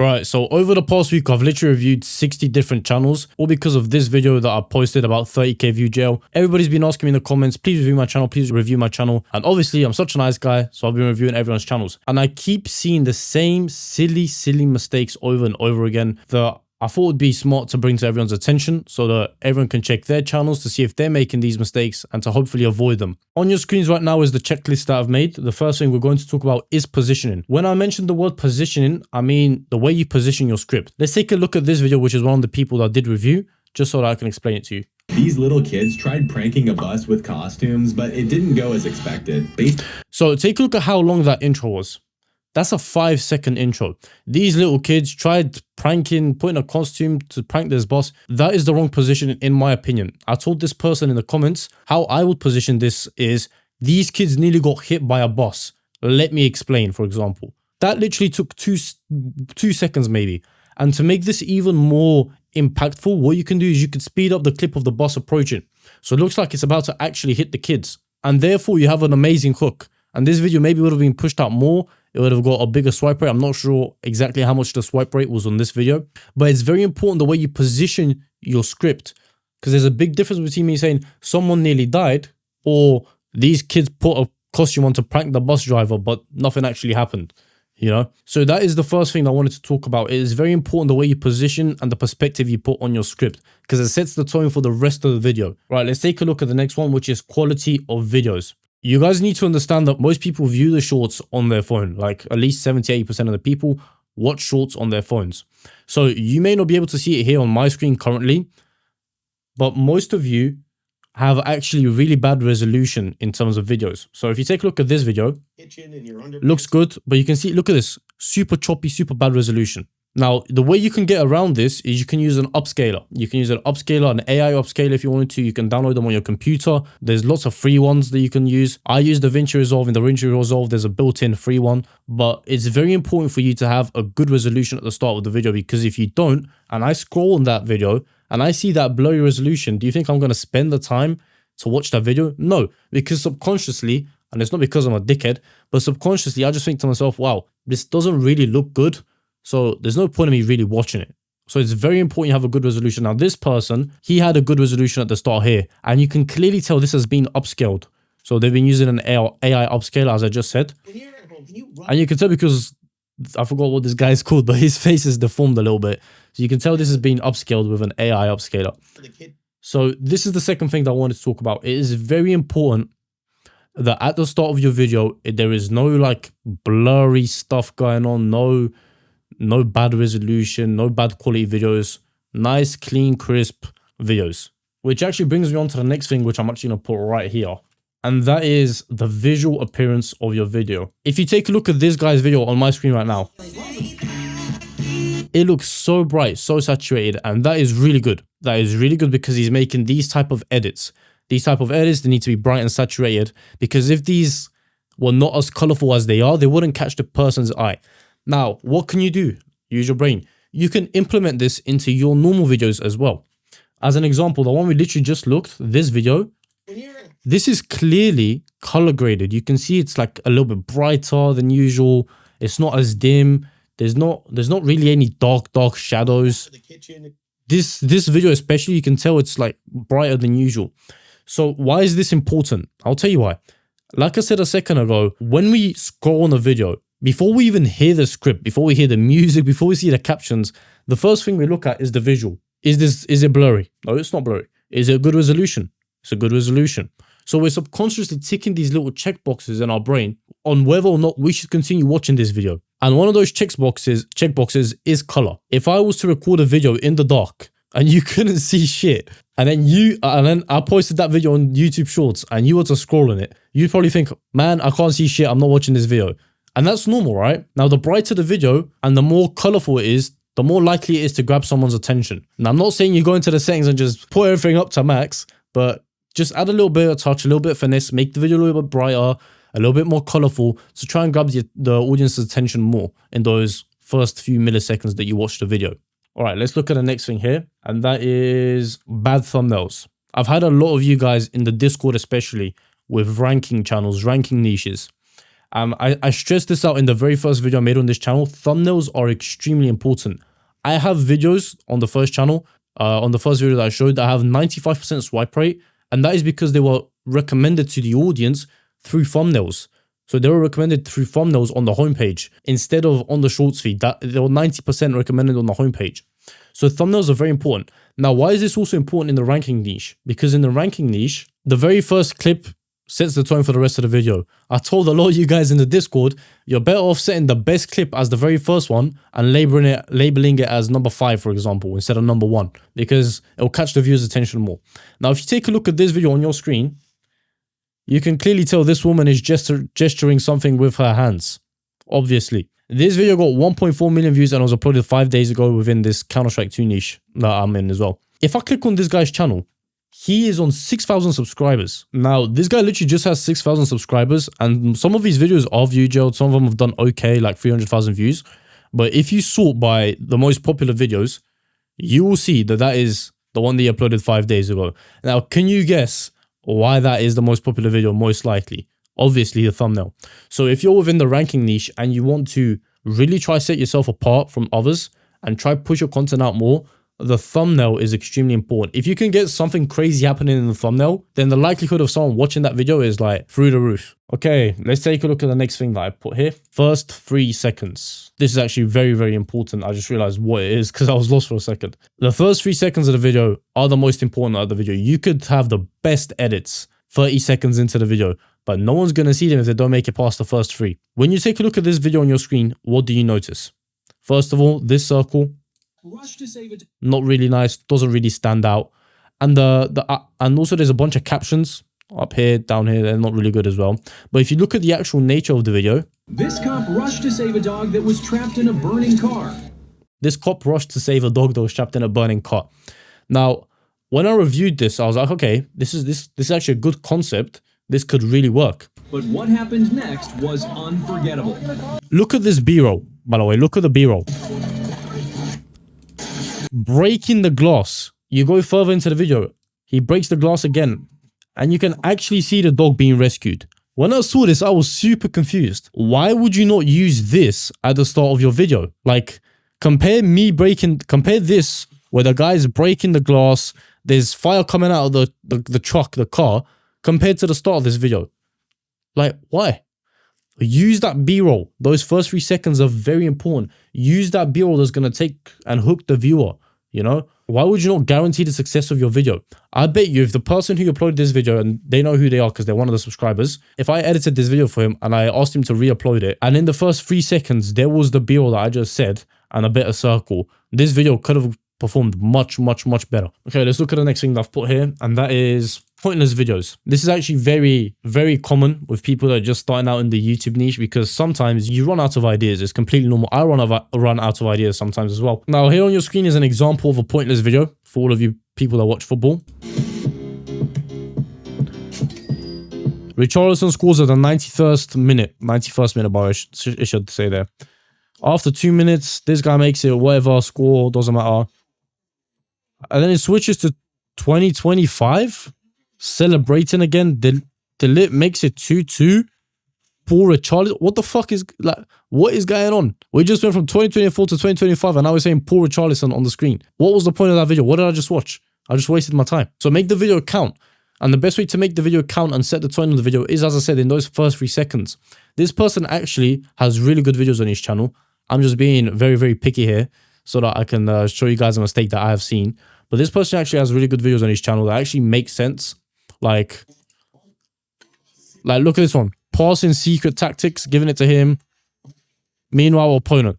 Right, so over the past week, I've literally reviewed 60 different channels, all because of this video that I posted about 30k view jail. Everybody's been asking me in the comments, please review my channel, please review my channel. And obviously, I'm such a nice guy, so I've been reviewing everyone's channels. And I keep seeing the same silly mistakes over and over again that I thought would be smart to bring to everyone's attention so that everyone can check their channels to see if they're making these mistakes and to hopefully avoid them. On your screens right now is the checklist that I've made. The first thing we're going to talk about is positioning. When I mentioned the word positioning, I mean the way you position your script. Let's take a look at this video, which is one of the people that did review, just so that I can explain it to you. These little kids tried pranking a bus with costumes, but it didn't go as expected. So take a look at how long that intro was. That's a 5-second intro. These little kids tried pranking, putting a costume to prank this boss. That is the wrong position in my opinion. I told this person in the comments how I would position this is these kids nearly got hit by a bus. Let me explain, for example. That literally took two seconds maybe. And to make this even more impactful, what you can do is you can speed up the clip of the bus approaching. So it looks like it's about to actually hit the kids. And therefore you have an amazing hook. And this video maybe would have been pushed out more. It would have got a bigger swipe rate. I'm not sure exactly how much the swipe rate was on this video, but it's very important the way you position your script, because there's a big difference between me saying someone nearly died or these kids put a costume on to prank the bus driver, but nothing actually happened, you know? So that is the first thing I wanted to talk about. It is very important the way you position and the perspective you put on your script, because it sets the tone for the rest of the video. Right, let's take a look at the next one, which is quality of videos. You guys need to understand that most people view the shorts on their phone. Like at least 70-80% of the people watch shorts on their phones. So you may not be able to see it here on my screen currently, but most of you have actually really bad resolution in terms of videos. So if you take a look at this video, looks good, but you can see, look at this, super choppy, super bad resolution. Now, the way you can get around this is you can use an upscaler. You can use an upscaler, an AI upscaler if you wanted to. You can download them on your computer. There's lots of free ones that you can use. I use DaVinci Resolve. In DaVinci Resolve, there's a built-in free one. But it's very important for you to have a good resolution at the start of the video, because if you don't, and I scroll on that video and I see that blurry resolution, do you think I'm going to spend the time to watch that video? No, because subconsciously, and it's not because I'm a dickhead, but subconsciously, I just think to myself, wow, this doesn't really look good. So there's no point in me really watching it. So it's very important you have a good resolution. Now this person, he had a good resolution at the start here, and you can clearly tell this has been upscaled. So they've been using an AI upscaler, as I just said. And you can tell because I forgot what this guy is called, but his face is deformed a little bit. So you can tell this has been upscaled with an AI upscaler. So this is the second thing that I wanted to talk about. It is very important that at the start of your video, there is no like blurry stuff going on, no bad resolution, no bad quality videos, nice, clean, crisp videos. Which actually brings me on to the next thing, which I'm actually going to put right here. And that is the visual appearance of your video. If you take a look at this guy's video on my screen right now, it looks so bright, so saturated, and that is really good. That is really good because he's making these type of edits. These type of edits, they need to be bright and saturated, because if these were not as colorful as they are, they wouldn't catch the person's eye. Now, what can you do? Use your brain. You can implement this into your normal videos as well. As an example, the one we literally just looked, this video, this is clearly color graded. You can see it's like a little bit brighter than usual. It's not as dim. There's not really any dark shadows. This video especially, you can tell it's like brighter than usual. So why is this important? I'll tell you why. Like I said a second ago, when we scroll on a video, before we even hear the script, before we hear the music, before we see the captions, the first thing we look at is the visual. Is it blurry? No, it's not blurry. Is it a good resolution? It's a good resolution. So we're subconsciously ticking these little checkboxes in our brain on whether or not we should continue watching this video. And one of those checkboxes is color. If I was to record a video in the dark and you couldn't see shit, and then I posted that video on YouTube Shorts and you were to scroll on it, you'd probably think, man, I can't see shit. I'm not watching this video. And that's normal, right? Now, the brighter the video and the more colorful it is, the more likely it is to grab someone's attention. Now, I'm not saying you go into the settings and just put everything up to max, but just add a little bit of touch, a little bit of finesse, make the video a little bit brighter, a little bit more colorful to try and grab the audience's attention more in those first few milliseconds that you watch the video. All right, let's look at the next thing here, and that is bad thumbnails. I've had a lot of you guys in the Discord, especially with ranking channels, ranking niches. I stressed this out in the very first video I made on this channel. Thumbnails are extremely important. I have videos on the first channel, on the first video that I showed, that have 95% swipe rate, and that is because they were recommended to the audience through thumbnails. So they were recommended through thumbnails on the homepage instead of on the shorts feed. That they were 90% recommended on the homepage. So thumbnails are very important. Now, why is this also important in the ranking niche? Because in the ranking niche, the very first clip sets the tone for the rest of the video. I told a lot of you guys in the Discord, you're better off setting the best clip as the very first one and labeling it as number 5, for example, instead of number 1, because it will catch the viewer's attention more. Now, if you take a look at this video on your screen, you can clearly tell this woman is gesturing something with her hands, obviously. This video got 1.4 million views and was uploaded 5 days ago within this Counter-Strike 2 niche that I'm in as well. If I click on this guy's channel, he is on 6,000 subscribers. Now, this guy literally just has 6,000 subscribers, and some of his videos are view jailed. Some of them have done okay, like 300,000 views. But if you sort by the most popular videos, you will see that that is the one that he uploaded 5 days ago. Now, can you guess why that is the most popular video? Most likely, obviously, the thumbnail. So if you're within the ranking niche and you want to really try set yourself apart from others and try push your content out more, the thumbnail is extremely important. If you can get something crazy happening in the thumbnail, then the likelihood of someone watching that video is like through the roof. Okay, let's take a look at the next thing that I put here. First 3 seconds. This is actually very, very important. I just realized what it is because I was lost for a second. The first 3 seconds of the video are the most important of the video. You could have the best edits 30 seconds into the video, but no one's going to see them if they don't make it past the first 3. When you take a look at this video on your screen, what do you notice? First of all, this circle, not really nice, doesn't really stand out. And and also there's a bunch of captions up here, down here, they're not really good as well. But if you look at the actual nature of the video, this cop rushed to save a dog that was trapped in a burning car. This cop rushed to save a dog that was trapped in a burning car. Now, when I reviewed this, I was like, okay, this is actually a good concept. This could really work. But what happened next was unforgettable. Look at this B-roll, by the way. Look at the B-roll. Breaking the glass. You go further into the video, he breaks the glass again, and you can actually see the dog being rescued. When I saw this, I was super confused. Why would you not use this at the start of your video? Like, compare this where the guy's breaking the glass, there's fire coming out of the truck, the car, compared to the start of this video. Like, why? Use that B-roll. Those first 3 seconds are very important. Use that B-roll that's going to take and hook the viewer, you know? Why would you not guarantee the success of your video? I bet you if the person who uploaded this video, and they know who they are because they're one of the subscribers, if I edited this video for him and I asked him to re-upload it, and in the first 3 seconds, there was the B-roll that I just said and a better circle, this video could have performed much, much, much better. Okay, let's look at the next thing that I've put here, and that is pointless videos. This is actually very, very common with people that are just starting out in the YouTube niche, because sometimes you run out of ideas. It's completely normal. I run out of ideas sometimes as well. Now, here on your screen is an example of a pointless video for all of you people that watch football. Richarlison scores at the 91st minute, by it should say there. After 2 minutes, this guy makes it, whatever, score, doesn't matter. And then it switches to 2025, celebrating again. Delete makes it 2-2. Poor Richarlison. What the fuck is, like, what is going on? We just went from 2024 to 2025, and now we're saying poor Richarlison on the screen. What was the point of that video? What did I just watch? I just wasted my time. So make the video count. And the best way to make the video count and set the tone of the video is, as I said, in those first 3 seconds. This person actually has really good videos on his channel. I'm just being very, very picky here so that I can show you guys a mistake that I have seen. But this person actually has really good videos on his channel that actually make sense. Like look at this one. Passing secret tactics, giving it to him. Meanwhile, opponent.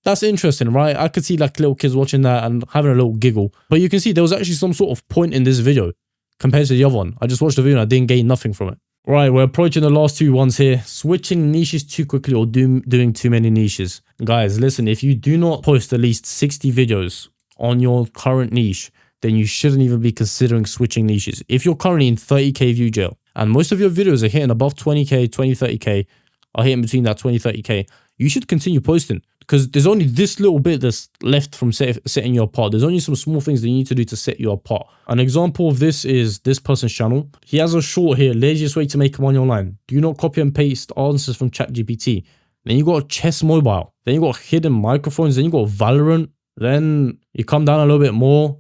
That's interesting, right? I could see like little kids watching that and having a little giggle. But you can see there was actually some sort of point in this video compared to the other one. I just watched the video and I didn't gain nothing from it. Right, we're approaching the last 2 ones here. Switching niches too quickly or doing too many niches. Guys, listen, if you do not post at least 60 videos on your current niche, then you shouldn't even be considering switching niches. If you're currently in 30k view jail and most of your videos are hitting above 20k, 20, 30k, are hitting between that 20, 30k, you should continue posting, because there's only this little bit that's left from setting you apart. There's only some small things that you need to do to set you apart. An example of this is this person's channel. He has a short here, laziest way to make money online. Do not copy and paste answers from ChatGPT. Then you got Chess Mobile. Then you got hidden microphones. Then you got Valorant. Then you come down a little bit more.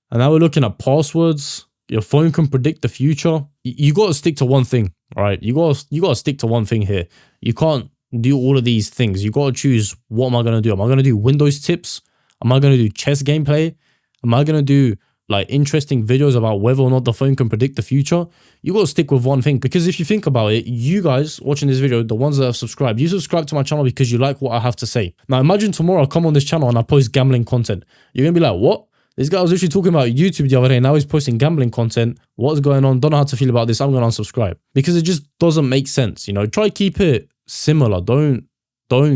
And now we're looking at passwords. Your phone can predict the future. You got to stick to one thing, all right? You got to stick to one thing here. You can't do all of these things. You got to choose, what am I going to do? Am I going to do Windows tips? Am I going to do chess gameplay? Am I going to do like interesting videos about whether or not the phone can predict the future? You got to stick with one thing, because if you think about it, you guys watching this video, the ones that have subscribed, you subscribe to my channel because you like what I have to say. Now imagine tomorrow I come on this channel and I post gambling content. You're going to be like, what? This guy was literally talking about YouTube the other day. Now he's posting gambling content. What's going on? Don't know how to feel about this. I'm going to unsubscribe, because it just doesn't make sense. You know, try keep it similar. Don't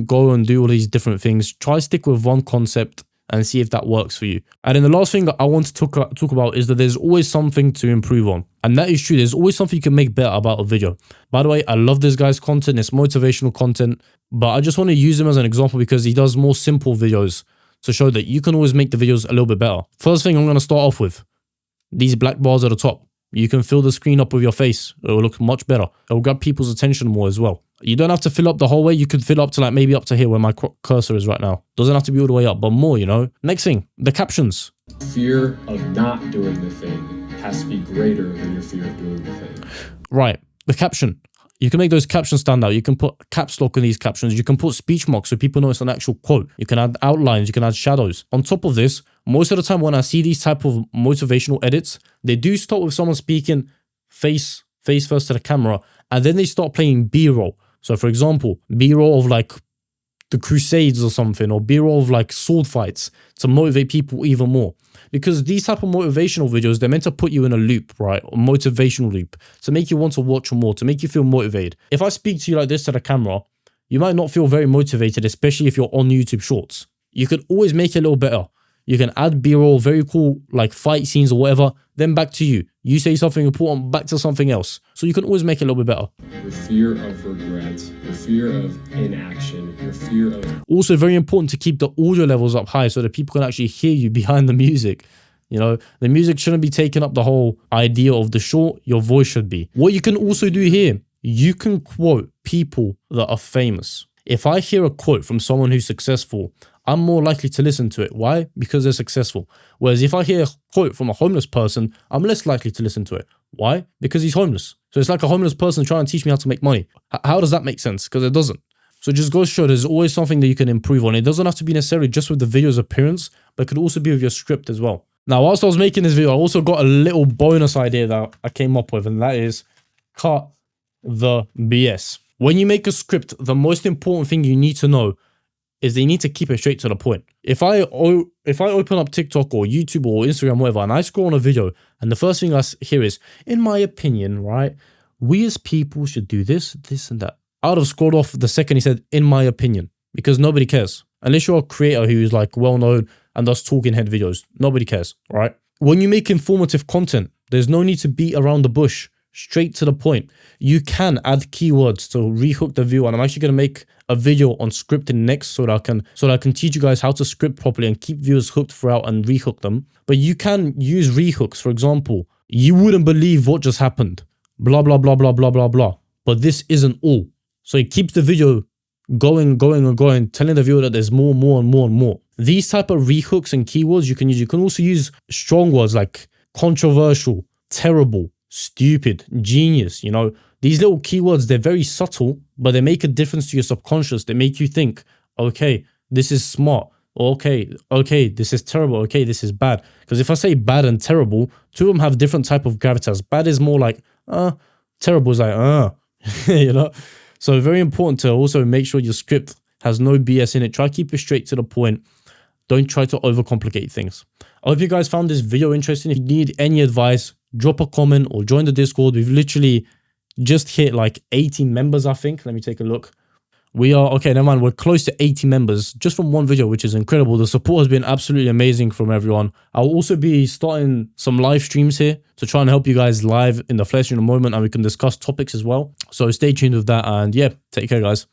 go and do all these different things. Try stick with one concept and see if that works for you. And then the last thing that I want to talk about is that there's always something to improve on. And that is true. There's always something you can make better about a video. By the way, I love this guy's content. It's motivational content, but I just want to use him as an example because he does more simple videos to show that you can always make the videos a little bit better. First thing I'm going to start off with, these black bars at the top. You can fill the screen up with your face. It will look much better. It will grab people's attention more as well. You don't have to fill up the whole way. You could fill up to like maybe up to here where my cursor is right now. Doesn't have to be all the way up, but more, you know. Next thing, the captions. Fear of not doing the thing has to be greater than your fear of doing the thing. Right, the caption. You can make those captions stand out. You can put caps lock in these captions. You can put speech marks so people know it's an actual quote. You can add outlines. You can add shadows. On top of this, most of the time when I see these type of motivational edits, they do start with someone speaking face first to the camera, and then they start playing B-roll. So for example, B-roll of like the Crusades or something, or B-roll of like sword fights to motivate people even more. Because these type of motivational videos, they're meant to put you in a loop, right? A motivational loop to make you want to watch more, to make you feel motivated. If I speak to you like this to the camera, you might not feel very motivated, especially if you're on YouTube Shorts. You could always make it a little better. You can add B-roll, very cool, like fight scenes or whatever, then back to you. You say something important, back to something else. So you can always make it a little bit better. Your fear of regret, your fear of inaction, your fear of... Also very important to keep the audio levels up high so that people can actually hear you behind the music. You know, the music shouldn't be taking up the whole idea of the short. Your voice should be. What you can also do here, you can quote people that are famous. If I hear a quote from someone who's successful, I'm more likely to listen to it. Why? Because they're successful. Whereas if I hear a quote from a homeless person, I'm less likely to listen to it. Why? Because he's homeless. So it's like a homeless person trying to teach me how to make money. How does that make sense? Because it doesn't. So it just goes to show there's always something that you can improve on. It doesn't have to be necessarily just with the video's appearance, but it could also be with your script as well. Now, whilst I was making this video, I also got a little bonus idea that I came up with, and that is cut the BS. When you make a script, the most important thing you need to know is they need to keep it straight to the point. If I open up TikTok or YouTube or Instagram, whatever, and I scroll on a video, and the first thing I hear is, in my opinion, right, we as people should do this, this, and that. I would have scrolled off the second he said, in my opinion, because nobody cares. Unless you're a creator who is like well-known and does talking head videos, nobody cares, right? When you make informative content, there's no need to beat around the bush. Straight to the point. You can add keywords to rehook the viewer, and I'm actually going to make a video on scripting next so that I can teach you guys how to script properly and keep viewers hooked throughout and rehook them. But you can use rehooks. For example, you wouldn't believe what just happened. Blah, blah, blah, blah, blah, blah, blah. But this isn't all. So it keeps the video going, telling the viewer that there's more, and more. These type of rehooks and keywords you can use. You can also use strong words like controversial, terrible, stupid, genius. You know, these little keywords, they're very subtle, but they make a difference to your subconscious. They make you think, okay, this is smart. Okay, this is terrible. Okay, this is bad. Because if I say bad and terrible, two of them have different type of gravitas. Bad is more like, terrible is like, you know. So very important to also make sure your script has no BS in it. Try to keep it straight to the point. Don't try to overcomplicate things. I hope you guys found this video interesting. If you need any advice, drop a comment or join the Discord. We've literally just hit like 80 members, I think. Let me take a look. We are, okay, never mind. We're close to 80 members just from one video, which is incredible. The support has been absolutely amazing from everyone. I'll also be starting some live streams here to try and help you guys live in the flesh in a moment, and we can discuss topics as well. So stay tuned with that, and yeah, take care, guys.